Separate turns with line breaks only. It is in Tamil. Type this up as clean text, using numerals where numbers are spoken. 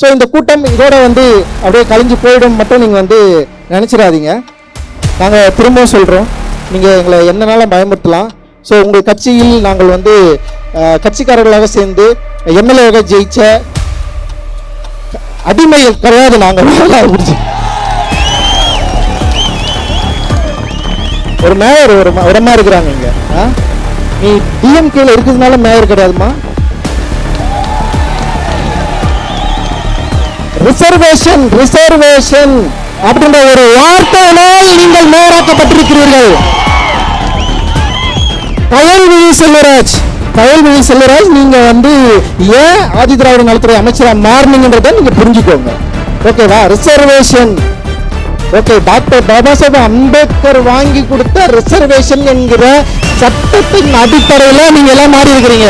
ஸோ இந்த கூட்டம் இதோட வந்து அப்படியே கழிஞ்சு போயிடும் மட்டும் நீங்கள் வந்து நினச்சிடாதீங்க. நாங்கள் திரும்பவும் சொல்கிறோம், நீங்கள் எங்களை என்னனாலும் பயமுறுத்தலாம். ஸோ உங்கள் கட்சியில் நாங்கள் வந்து கட்சிக்காரர்களாக சேர்ந்து எம்எல்ஏவாக ஜெயிச்ச அடிமைகள் கிடையாது. நாங்கள் ஒரு மேயர் ஒரு மாதிரி இருக்கிறாங்க இங்கே. நீ டிஎம்கேல இருக்கிறதுனால மேயர் கிடையாதுமா. ரிசர்வேஷன் ரிசர்வேஷன் அப்படின்ற ஒரு வார்த்தையினால் நீங்கள் மேயராக்கப்பட்டிருக்கிறீர்கள். கயல்விழி செல்வராஜ் நீங்க வந்து ஏன் ஆதி திராவிட நலத்துறை அமைச்சராக மாறினீங்கன்றதை நீங்க புரிஞ்சுக்கோங்க. ஓகேவா? Reservation. Okay, doctor Baba Saheb Ambedkar வாங்கி கொடுத்த ரிசர்வேஷன் என்கிற சட்டத்தின் அடிப்படையில் நீங்க எல்லாம் மாறி இருக்கிறீங்க.